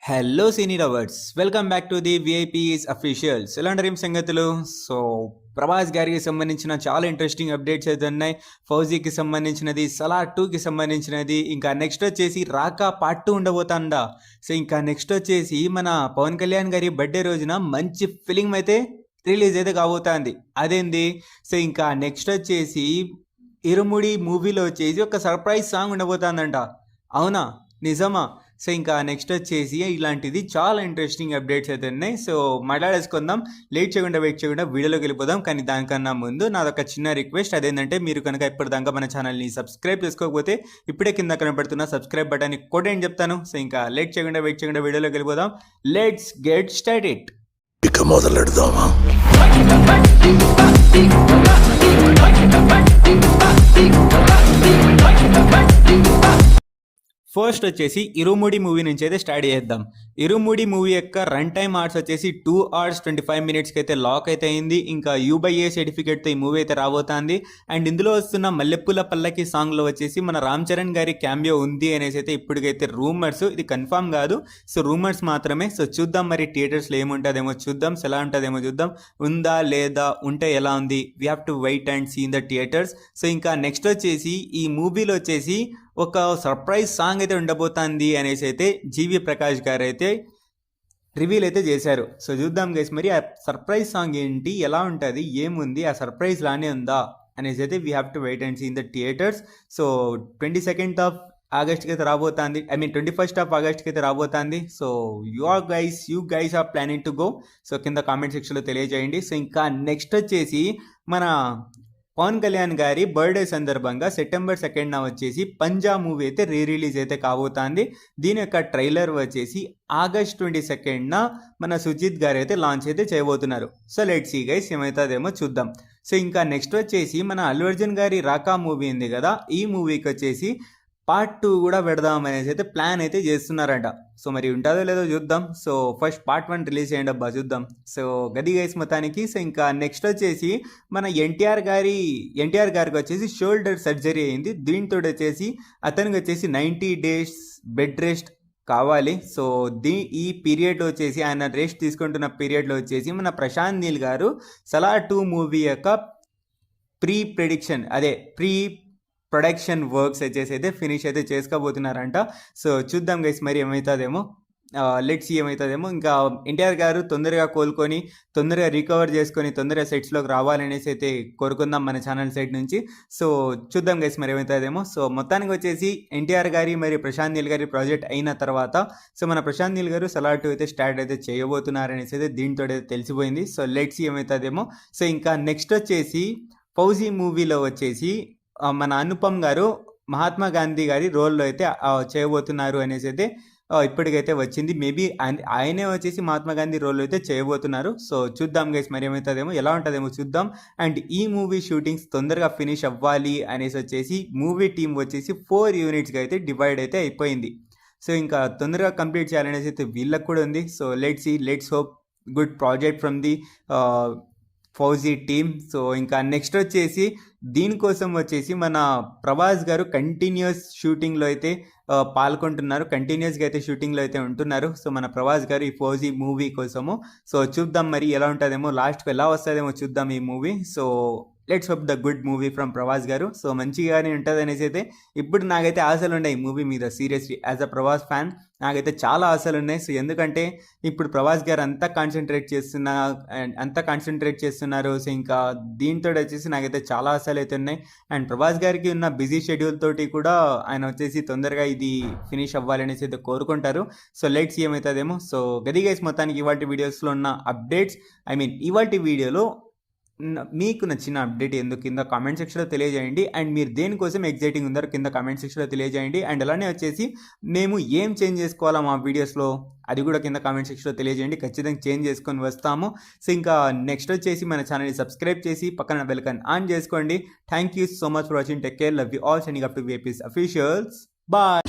Hello cine lovers, welcome back to the VIPs officials. ఎలాంటి రీమ్ సంగతులు? So Prabhas గారికి సంబంధించిన చాలా ఇంట్రెస్టింగ్ అప్డేట్స్ అయితే ఉన్నాయి. ఫౌజీకి సంబంధించినది, సలార్ 2కి సంబంధించినది, ఇంకా నెక్స్ట్ వచ్చేసి రాకా పార్ట్ 2 ఉండబోతుందా. సో ఇంకా నెక్స్ట్ వచ్చేసి మన పవన్ కళ్యాణ్ గారి బర్త్డే రోజున మంచి ఫిలిం అయితే రిలీజ్ అయితే కాబోతుంది. అదేంది? సో ఇంకా నెక్స్ట్ వచ్చేసి ఇరుముడి మూవీలో వచ్చేసి ఒక సర్ప్రైజ్ సాంగ్ ఉండబోతుందంట. అవునా, నిజమా? సో ఇంకా నెక్స్ట్ వచ్చేసి ఇలాంటిది చాలా ఇంట్రెస్టింగ్ అప్డేట్స్ అయితే ఉన్నాయి. సో మాట్లాడేసుకుందాం, లేట్ చేయకుండా వెయిట్ చేయకుండా వీడియోలోకి వెళ్ళిపోదాం. కానీ దానికన్నా ముందు నాదొక చిన్న రిక్వెస్ట్. అదేంటంటే మీరు కనుక ఇప్పటిదాకా మన ఛానల్ని సబ్స్క్రైబ్ చేసుకోకపోతే ఇప్పుడే కింద కనబడుతున్న సబ్స్క్రైబ్ బటన్ని కొట్టేయని చెప్తాను. సో ఇంకా లేట్ చేయకుండా వెయిట్ చేయకుండా వీడియోలోకి వెళ్ళిపోదాం. Let's get started. ఇక మొదలెడదామా? ఫస్ట్ వచ్చేసి ఇరుముడి మూవీ నుంచి అయితే స్టార్ట్ చేద్దాం. ఇరుముడి మూవీ యొక్క రన్ టైమ్ అవర్స్ వచ్చేసి 2 hours 25 minutes అయితే లాక్ అయితే అయింది. ఇంకా UBA సర్టిఫికేట్తో ఈ మూవీ అయితే రాబోతుంది. అండ్ ఇందులో వస్తున్న మల్లెపూల పల్లకి సాంగ్లో వచ్చేసి మన రామ్ చరణ్ గారి క్యామియో ఉంది అనేసి అయితే ఇప్పటికైతే రూమర్స్, ఇది కన్ఫర్మ్ కాదు. సో రూమర్స్ మాత్రమే. సో చూద్దాం మరి థియేటర్స్లో ఏముంటుందేమో చూద్దాం, ఎలా ఉంటుందేమో చూద్దాం. ఉందా లేదా, ఉంటే ఎలా ఉంది, we have to wait and see in the theatres. So ఇంకా నెక్స్ట్ వచ్చేసి ఈ మూవీలో వచ్చేసి ఒక సర్ప్రైజ్ సాంగ్ అయితే ఉండబోతుంది అనేసి అయితే జీవి ప్రకాష్ గారు అయితే రివీల్ అయితే చేశారు. సో చూద్దాం గైస్, మరి ఆ సర్ప్రైజ్ సాంగ్ ఏంటి, ఎలా ఉంటుంది, ఏముంది, ఆ సర్ప్రైజ్ లానే ఉందా అనేసి అయితే we have to wait and see in the theatres. So 22nd of Augustకి అయితే రాబోతుంది. 21st of Augustకి అయితే రాబోతుంది. So you guys are planning to go. So కింద కామెంట్ సెక్షన్లో తెలియజేయండి. సో ఇంకా నెక్స్ట్ వచ్చేసి మన పవన్ కళ్యాణ్ గారి బర్త్డే సందర్భంగా September 2nd వచ్చేసి పంజా మూవీ అయితే రిలీజ్ అయితే కాబోతుంది. దీని యొక్క ట్రైలర్ వచ్చేసి August 22nd మన సుజిత్ గారు అయితే లాంచ్ అయితే చేయబోతున్నారు. సో లెట్స్ సీ గైస్, ఏమవుతుందేమో చూద్దాం. సో ఇంకా నెక్స్ట్ వచ్చేసి మన అల్లు అర్జున్ గారి రాకా మూవీ ఉంది కదా, ఈ మూవీకి వచ్చేసి పార్ట్ 2 కూడా పెడదాం అనేసి అయితే ప్లాన్ అయితే చేస్తున్నారంట. సో మరి ఉంటుందో లేదో చూద్దాం. సో ఫస్ట్ పార్ట్ 1 రిలీజ్ చేయండి అబ్బా, చూద్దాం. సో గది గైస్ మొత్తానికి. సో ఇంకా నెక్స్ట్ వచ్చేసి మన ఎన్టీఆర్ గారికి వచ్చేసి షోల్డర్ సర్జరీ అయింది. దీంతో వచ్చేసి అతనికి వచ్చేసి 90 days బెడ్ రెస్ట్ కావాలి. సో ఈ పీరియడ్లో వచ్చేసి ఆయన రెస్ట్ తీసుకుంటున్న పీరియడ్లో వచ్చేసి మన ప్రశాంత్ నీల్ గారు సలార్ 2 మూవీ యొక్క ప్రీ ప్రొడక్షన్ వర్క్స్ వచ్చేసి అయితే ఫినిష్ అయితే చేసుకోబోతున్నారంట. సో చూద్దాం గైస్, మరి ఏమవుతుందేమో, లెట్స్ ఏమవుతుందేమో. ఇంకా ఎన్టీఆర్ గారు తొందరగా కోలుకొని తొందరగా రికవర్ చేసుకొని తొందరగా సెట్స్లోకి రావాలనేసి అయితే కోరుకుందాం మన ఛానల్ సైడ్ నుంచి. సో చూద్దాం గైస్, మరి ఏమవుతుందేమో. సో మొత్తానికి వచ్చేసి ఎన్టీఆర్ గారి మరి ప్రశాంత్ నీల్ గారి ప్రాజెక్ట్ అయిన తర్వాత సో మన ప్రశాంత్ నీల్ గారు సలార్ 2 అయితే స్టార్ట్ అయితే చేయబోతున్నారనేసి అయితే దీంతో అయితే తెలిసిపోయింది. సో లెట్స్ ఏమవుతుందేమో. సో ఇంకా నెక్స్ట్ వచ్చేసి ఫౌజీ మూవీలో వచ్చేసి మన అనుపమ్ గారు మహాత్మా గాంధీ గారి రోల్లో అయితే చేయబోతున్నారు అనేసి అయితే ఇప్పటికైతే వచ్చింది. మేబీ ఆయనే వచ్చేసి మహాత్మా గాంధీ రోల్లో అయితే చేయబోతున్నారు. సో చూద్దాం గైస్, మరి ఏమవుతుందేమో, ఎలా ఉంటుందేమో చూద్దాం. అండ్ ఈ మూవీ షూటింగ్స్ తొందరగా ఫినిష్ అవ్వాలి అనేసి వచ్చేసి మూవీ టీం వచ్చేసి 4 unitsగా అయితే డివైడ్ అయితే అయిపోయింది. సో ఇంకా తొందరగా కంప్లీట్ చేయాలనేసి అయితే వీళ్ళకి కూడా ఉంది. So let's hope good project from the fauji team. So ఇంకా నెక్స్ట్ వచ్చేసి దీనికోసం వచ్చేసి మన ప్రభాస్ గారు కంటిన్యూస్ షూటింగ్లో అయితే పాల్గొంటున్నారు, కంటిన్యూస్గా అయితే షూటింగ్లో అయితే ఉంటున్నారు. సో మన ప్రభాస్ గారు ఈ ఫౌజీ మూవీ కోసము. సో చూద్దాం మరి ఎలా ఉంటుందేమో, లాస్ట్కి ఎలా వస్తుందేమో చూద్దాం ఈ movie. So let's hope the good movie from Prabhas గారు. సో మంచిగానే ఉంటుంది అనేసి అయితే ఇప్పుడు నాకైతే ఆశలు ఉన్నాయి ఈ మూవీ మీద. Seriously as a Prabhas fan నాకైతే చాలా ఆశలు ఉన్నాయి. సో ఎందుకంటే ఇప్పుడు ప్రభాస్ గారు అంతా కాన్సన్ట్రేట్ చేస్తున్నారు. సో ఇంకా దీంతో వచ్చేసి నాకైతే చాలా ఆశలు అయితే ఉన్నాయి. అండ్ ప్రభాస్ గారికి ఉన్న బిజీ షెడ్యూల్ తోటి కూడా ఆయన వచ్చేసి తొందరగా ఇది ఫినిష్ అవ్వాలనేసి అయితే కోరుకుంటారు. సో లెట్స్ ఏమవుతుందేమో. సో గది గైస్ మొత్తానికి ఇవాటి వీడియోస్లో ఉన్న అప్డేట్స్, ఇవాటి వీడియోలో మీకు నచ్చిన అప్డేట్ ఎందుకు కింద కామెంట్ సెక్షన్లో తెలియజేయండి. అండ్ మీరు దేనికోసం ఎగ్జైటింగ్ ఉందరో కింద కామెంట్ సెక్షన్లో తెలియజేయండి. అండ్ అలానే వచ్చేసి మేము ఏం చేంజ్ చేసుకోవాలా మా వీడియోస్లో అది కూడా కింద కామెంట్ సెక్షన్లో తెలియజేయండి. ఖచ్చితంగా చేంజ్ చేసుకొని వస్తాము. సో ఇంకా నెక్స్ట్ వచ్చేసి మన ఛానల్ని సబ్స్క్రైబ్ చేసి పక్కన బెల్ ఐకాన్ ఆన్ చేసుకోండి. Thank you so much for watching. Take care, love you all. Signing up to VIPs officials. Bye.